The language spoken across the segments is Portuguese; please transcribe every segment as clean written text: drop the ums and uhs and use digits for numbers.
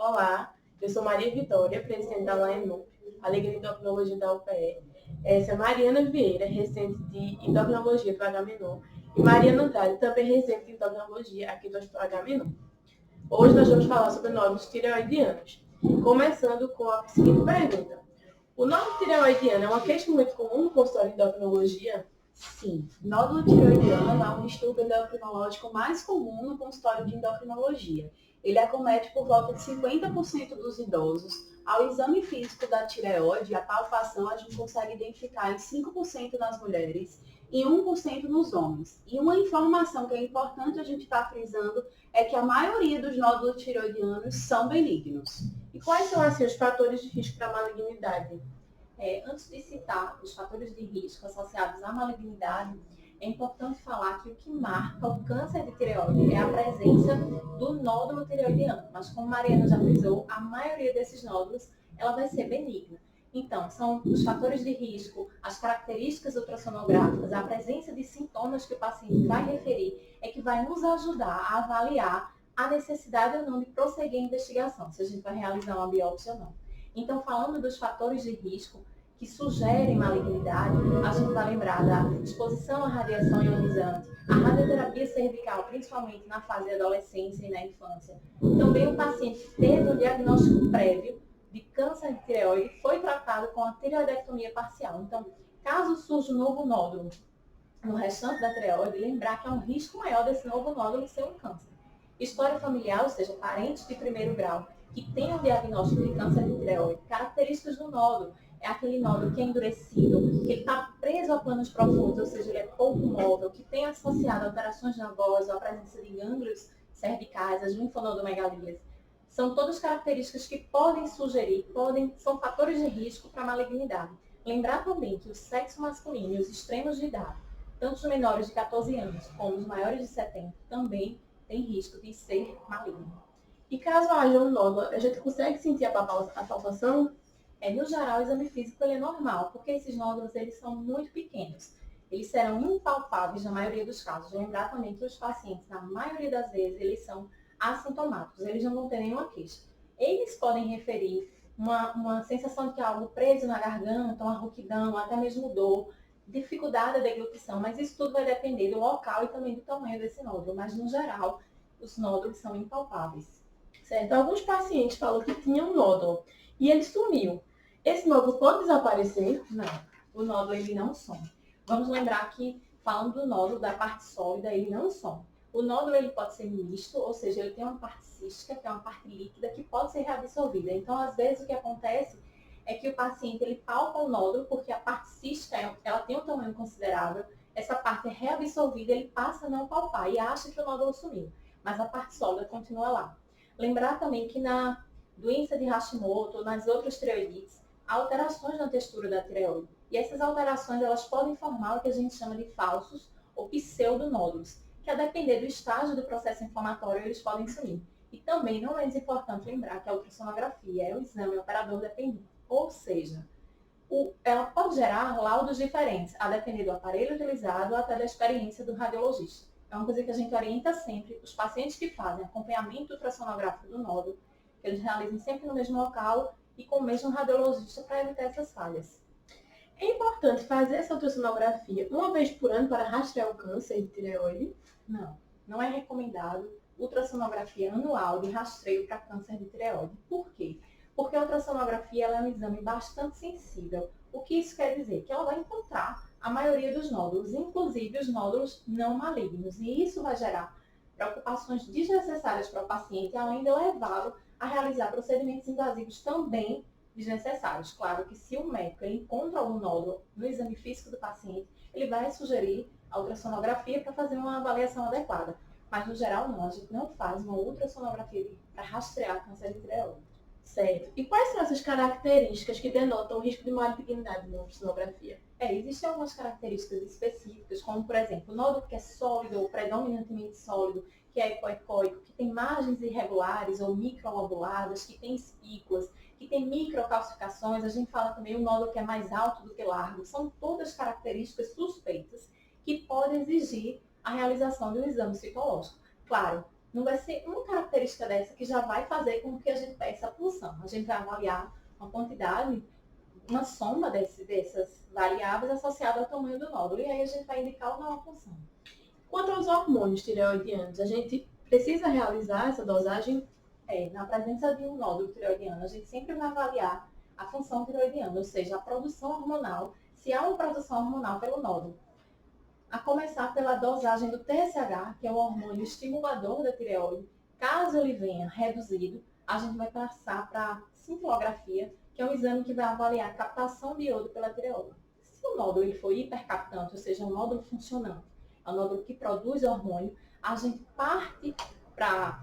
Olá, eu sou Maria Vitória, presidente da LAENUP, a Liga de Endocrinologia da UPE. Essa é Mariana Vieira, residente de Endocrinologia do H-Menor, e Mariana Andrade, também residente de Endocrinologia aqui do Hospital H-Menor. Hoje nós vamos falar sobre nódulos tireoidianos, começando com a seguinte pergunta. O nódulo tireoidiano é uma queixa muito comum no consultório de endocrinologia? Sim, nódulo tireoidiano é um distúrbio endocrinológico mais comum no consultório de endocrinologia. Ele acomete por volta de 50% dos idosos. Ao exame físico da tireoide, a palpação a gente consegue identificar em 5% nas mulheres e 1% nos homens. E uma informação que é importante a gente estar frisando é que a maioria dos nódulos tireoidianos são benignos. E quais são assim, os fatores de risco para a malignidade? Antes de citar os fatores de risco associados à malignidade, é importante falar que o que marca o câncer de tireoide é a presença do nódulo tireoidiano. Mas como Mariana já frisou, a maioria desses nódulos ela vai ser benigna. Então, são os fatores de risco, as características ultrassonográficas, a presença de sintomas que o paciente vai referir, é que vai nos ajudar a avaliar a necessidade ou não de prosseguir a investigação, se a gente vai realizar uma biópsia ou não. Então, falando dos fatores de risco que sugerem malignidade, a gente vai lembrar da exposição à radiação ionizante, a radioterapia cervical, principalmente na fase da adolescência e na infância. Também o paciente que teve um diagnóstico prévio de câncer de tireoide foi tratado com a tireoidectomia parcial. Então, caso surja um novo nódulo no restante da tireoide, lembrar que há um risco maior desse novo nódulo ser um câncer. História familiar, ou seja, parentes de primeiro grau, que tem um diagnóstico de câncer de tireoide, características do nódulo, é aquele nódulo que é endurecido, que ele está preso a planos profundos, ou seja, ele é pouco móvel, que tem associado alterações na voz, ou a presença de gânglios cervicais, as linfonodomegalias. São todas características que podem sugerir, são fatores de risco para a malignidade. Lembrar também que o sexo masculino e os extremos de idade, tanto os menores de 14 anos como os maiores de 70, também têm risco de ser maligno. E caso haja um nódulo, a gente consegue sentir a palpação? No geral, o exame físico ele é normal, porque esses nódulos eles são muito pequenos. Eles serão impalpáveis na maioria dos casos. Lembrar também que os pacientes, na maioria das vezes, eles são assintomáticos, eles não vão ter nenhuma queixa. Eles podem referir uma sensação de que há algo preso na garganta, uma rouquidão, até mesmo dor, dificuldade da deglutição, mas isso tudo vai depender do local e também do tamanho desse nódulo. Mas, no geral, os nódulos são impalpáveis. Certo? Alguns pacientes falam que tinham um nódulo e ele sumiu. Esse nódulo pode desaparecer? Não, o nódulo ele não some. Vamos lembrar que, falando do nódulo, da parte sólida, ele não some. O nódulo ele pode ser misto, ou seja, ele tem uma parte cística, que é uma parte líquida, que pode ser reabsorvida. Então, às vezes, o que acontece é que o paciente ele palpa o nódulo, porque a parte cística ela tem um tamanho considerável, essa parte é reabsorvida, ele passa a não palpar e acha que o nódulo sumiu, mas a parte sólida continua lá. Lembrar também que na doença de Hashimoto ou nas outras tireoidites, há alterações na textura da tireoide. E essas alterações elas podem formar o que a gente chama de falsos ou pseudonódulos, que a depender do estágio do processo inflamatório, eles podem sumir. E também não é menos importante lembrar que a ultrassonografia é o exame operador dependente. Ou seja, ela pode gerar laudos diferentes, a depender do aparelho utilizado ou até da experiência do radiologista. É uma coisa que a gente orienta sempre os pacientes que fazem acompanhamento ultrassonográfico do nódulo, que eles realizem sempre no mesmo local e com o mesmo radiologista para evitar essas falhas. É importante fazer essa ultrassonografia uma vez por ano para rastrear o câncer de tireoide? Não é recomendado ultrassonografia anual de rastreio para câncer de tireoide. Por quê? Porque a ultrassonografia ela é um exame bastante sensível. O que isso quer dizer? Que ela vai encontrar a maioria dos nódulos, inclusive os nódulos não malignos. E isso vai gerar preocupações desnecessárias para o paciente, além de levá-lo a realizar procedimentos invasivos também desnecessários. Claro que se o médico ele encontra algum nódulo no exame físico do paciente, ele vai sugerir a ultrassonografia para fazer uma avaliação adequada. Mas, no geral, não. A gente não faz uma ultrassonografia para rastrear câncer de tireoide. Certo. E quais são essas características que denotam o risco de malignidade na ultrassonografia? Existem algumas características específicas, como, por exemplo, o nódulo que é sólido ou predominantemente sólido, que é hipoecóico, que tem margens irregulares ou microlobuladas, que tem espículas, que tem microcalcificações. A gente fala também o nódulo que é mais alto do que largo. São todas características suspeitas que podem exigir a realização de um exame citológico. Claro, não vai ser uma característica dessa que já vai fazer com que a gente peça a punção. A gente vai avaliar uma quantidade, uma soma dessas variáveis associada ao tamanho do nódulo. E aí a gente vai indicar ou não a punção. Quanto aos hormônios tireoidianos, a gente precisa realizar essa dosagem? Na presença de um nódulo tireoidiano, a gente sempre vai avaliar a função tireoidiana, ou seja, a produção hormonal, se há uma produção hormonal pelo nódulo. A começar pela dosagem do TSH, que é o hormônio estimulador da tireoide. Caso ele venha reduzido, a gente vai passar para a cintilografia, que é um exame que vai avaliar a captação de iodo pela tireoide. Se o nódulo ele for hipercaptante, ou seja, um nódulo funcionante, é um nódulo que produz hormônio, a gente parte para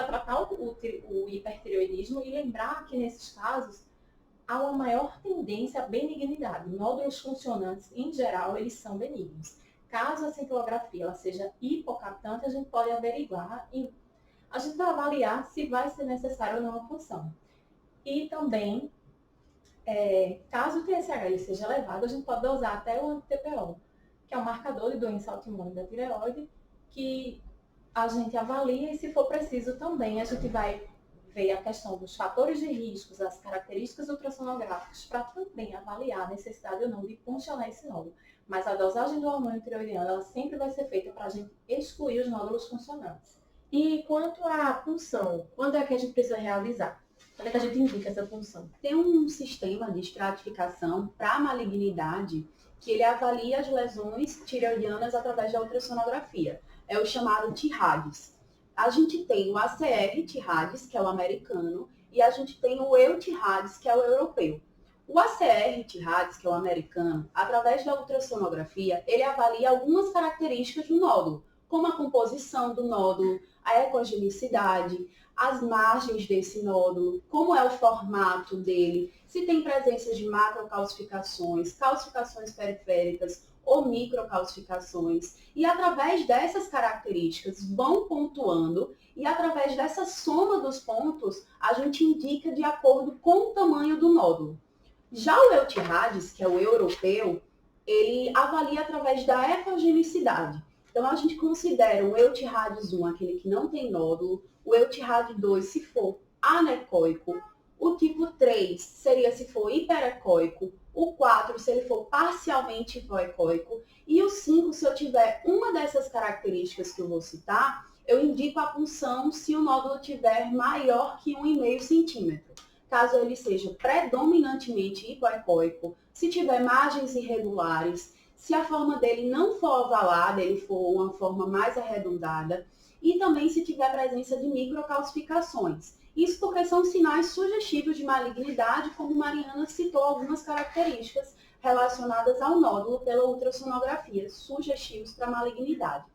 tratar o hipertireoidismo e lembrar que nesses casos há uma maior tendência à benignidade. Nódulos funcionantes, em geral, eles são benignos. Caso a cintilografia ela seja hipocaptante, a gente pode averiguar e a gente vai avaliar se vai ser necessário ou não a punção. E também, caso o TSH ele seja elevado, a gente pode dosar até o anti-TPO, que é um marcador de doença autoimune da tireoide, que a gente avalia e, se for preciso, também a gente vai ver a questão dos fatores de riscos, as características ultrassonográficas, para também avaliar a necessidade ou não de puncionar esse nódulo. Mas a dosagem do hormônio tireoidiano, ela sempre vai ser feita para a gente excluir os nódulos funcionantes. E quanto à punção, quando é que a gente precisa realizar? Quando é que a gente indica essa punção? Tem um sistema de estratificação para a malignidade que ele avalia as lesões tireoidianas através da ultrassonografia. É o chamado TIRADS. A gente tem o ACR TIRADS, que é o americano, e a gente tem o EUTIRADS, que é o europeu. O ACR TIRADS, que é o americano, através da ultrassonografia, ele avalia algumas características do nódulo, como a composição do nódulo, a ecogenicidade, as margens desse nódulo, como é o formato dele, se tem presença de macrocalcificações, calcificações periféricas ou microcalcificações. E através dessas características vão pontuando e através dessa soma dos pontos a gente indica de acordo com o tamanho do nódulo. Já o EUTIRADS, que é o europeu, ele avalia através da ecogenicidade. Então a gente considera o EUTIRADS 1, aquele que não tem nódulo, o EUTIRAD 2 se for anecoico, o tipo 3 seria se for hiperecoico, o 4 se ele for parcialmente hipoecoico e o 5 se eu tiver uma dessas características que eu vou citar, eu indico a punção se o nódulo tiver maior que 1,5 centímetro. Caso ele seja predominantemente hipoecoico, se tiver margens irregulares, se a forma dele não for ovalada, ele for uma forma mais arredondada, e também se tiver presença de microcalcificações. Isso porque são sinais sugestivos de malignidade, como Mariana citou algumas características relacionadas ao nódulo pela ultrassonografia, sugestivos para malignidade.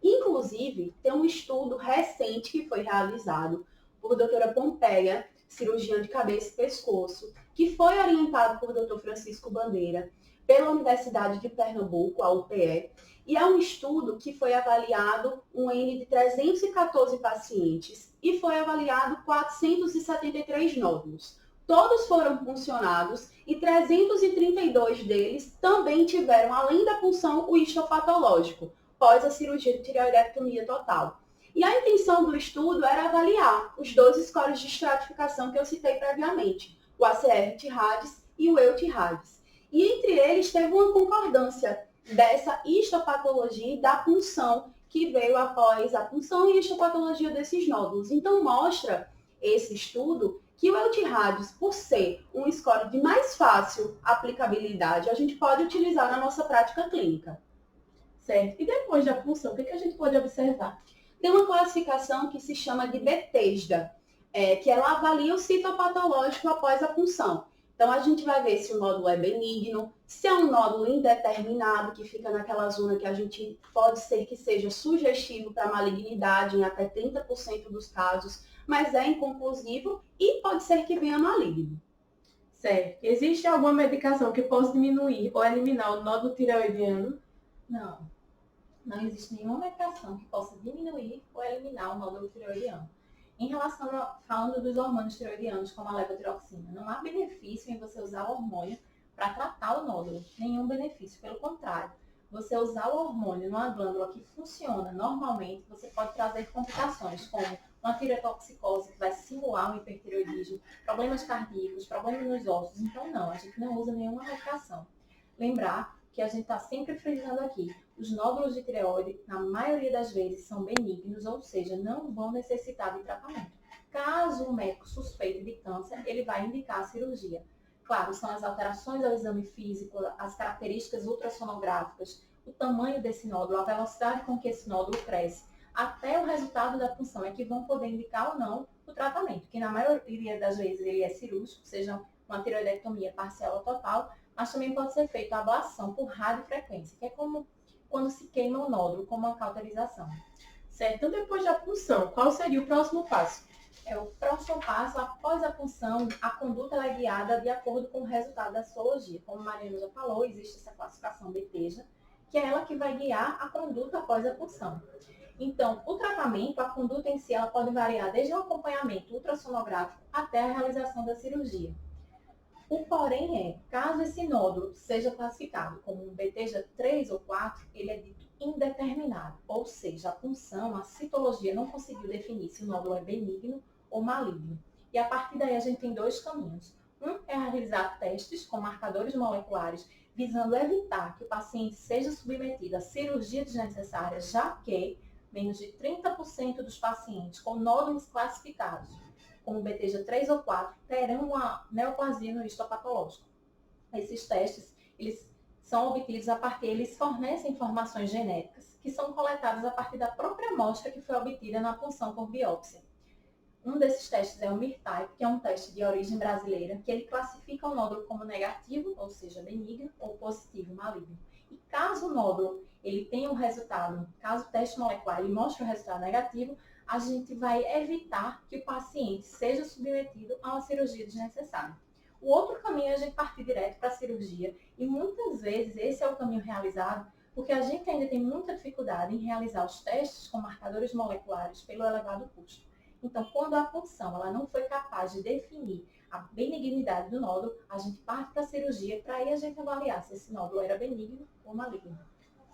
Inclusive, tem um estudo recente que foi realizado por doutora Pompeia, cirurgiã de cabeça e pescoço, que foi orientado por doutor Francisco Bandeira, pela Universidade de Pernambuco, a UPE, e é um estudo que foi avaliado um N de 314 pacientes e foi avaliado 473 nódulos. Todos foram puncionados e 332 deles também tiveram, além da punção, o histopatológico, pós a cirurgia de tireoidectomia total. E a intenção do estudo era avaliar os dois scores de estratificação que eu citei previamente, o ACR-TIRADS e o EUTIRADS. E entre eles teve uma concordância dessa histopatologia e da punção que veio após a punção e histopatologia desses nódulos. Então mostra esse estudo que o EUTIRADS, por ser um score de mais fácil aplicabilidade, a gente pode utilizar na nossa prática clínica. Certo. E depois da punção, o que a gente pode observar? Tem uma classificação que se chama de Bethesda, que ela avalia o citopatológico após a punção. Então, a gente vai ver se o nódulo é benigno, se é um nódulo indeterminado, que fica naquela zona que a gente pode ser que seja sugestivo para malignidade em até 30% dos casos, mas é inconclusivo e pode ser que venha maligno. Certo. Existe alguma medicação que possa diminuir ou eliminar o nódulo tireoidiano? Não existe nenhuma medicação que possa diminuir ou eliminar o nódulo tireoidiano. Em relação falando dos hormônios tireoidianos, como a levotiroxina, não há benefício em você usar o hormônio para tratar o nódulo, nenhum benefício, pelo contrário. você usar o hormônio numa glândula que funciona normalmente, você pode trazer complicações como uma tireotoxicose, que vai simular um hipertireoidismo, problemas cardíacos, problemas nos ossos. Então, não, a gente não usa nenhuma medicação. Lembrar que a gente está sempre frisando aqui, os nódulos de tireoide, na maioria das vezes, são benignos, ou seja, não vão necessitar de tratamento. Caso o médico suspeite de câncer, ele vai indicar a cirurgia. Claro, são as alterações ao exame físico, as características ultrassonográficas, o tamanho desse nódulo, a velocidade com que esse nódulo cresce, até o resultado da punção é que vão poder indicar ou não o tratamento, que na maioria das vezes ele é cirúrgico, seja uma tireoidectomia parcial ou total, mas também pode ser feita a ablação por radiofrequência, que é como quando se queima o nódulo, como uma cauterização. Certo? Então, depois da punção, qual seria o próximo passo? O próximo passo, após a punção, a conduta é guiada de acordo com o resultado da citologia. Como a Mariana já falou, existe essa classificação BTEJA, que é ela que vai guiar a conduta após a punção. Então, o tratamento, a conduta em si, ela pode variar desde o acompanhamento ultrassonográfico até a realização da cirurgia. O porém caso esse nódulo seja classificado como um BTEJA 3 ou 4, ele é dito indeterminado, ou seja, a punção, a citologia não conseguiu definir se o nódulo é benigno ou maligno. E a partir daí a gente tem dois caminhos. Um é realizar testes com marcadores moleculares, visando evitar que o paciente seja submetido a cirurgia desnecessária, já que menos de 30% dos pacientes com nódulos classificados como BTEJA 3 ou 4 terão uma neoplasia no histopatológico. Esses testes, eles são obtidos eles fornecem informações genéticas que são coletadas a partir da própria amostra que foi obtida na punção por biópsia. Um desses testes é o MIR-Type, que é um teste de origem brasileira, que ele classifica o nódulo como negativo, ou seja, benigno, ou positivo, maligno. E caso o nódulo ele tenha um resultado, caso o teste molecular ele mostre um resultado negativo, a gente vai evitar que o paciente seja submetido a uma cirurgia desnecessária. O outro caminho é a gente partir direto para a cirurgia, e muitas vezes esse é o caminho realizado, porque a gente ainda tem muita dificuldade em realizar os testes com marcadores moleculares pelo elevado custo. Então, quando a punção ela não foi capaz de definir a benignidade do nódulo, a gente parte para a cirurgia para aí a gente avaliar se esse nódulo era benigno ou maligno.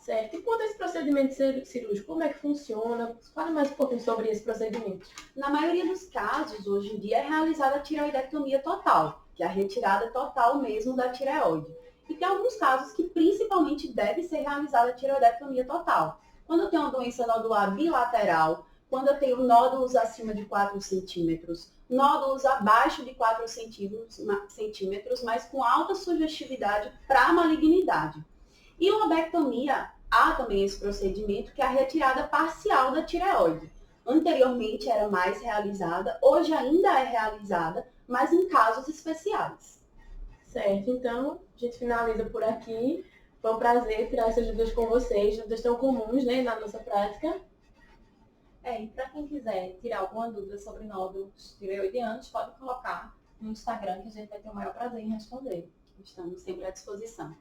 Certo. E quanto a esse procedimento cirúrgico, como é que funciona? Fale mais um pouquinho sobre esse procedimento. Na maioria dos casos, hoje em dia, é realizada a tireoidectomia total, que é a retirada total mesmo da tireoide. E tem alguns casos que principalmente deve ser realizada a tireoidectomia total. Quando eu tenho uma doença nodular bilateral, quando eu tenho nódulos acima de 4 centímetros, nódulos abaixo de 4 centímetros, mas com alta sugestividade para malignidade. E lobectomia, há também esse procedimento, que é a retirada parcial da tireoide. Anteriormente era mais realizada, hoje ainda é realizada, mas em casos especiais. Certo, então a gente finaliza por aqui. Foi um prazer tirar essas dúvidas com vocês, dúvidas tão comuns, né, na nossa prática. E para quem quiser tirar alguma dúvida sobre nódulos tireoidianos, pode colocar no Instagram que a gente vai ter o maior prazer em responder. Estamos sempre à disposição.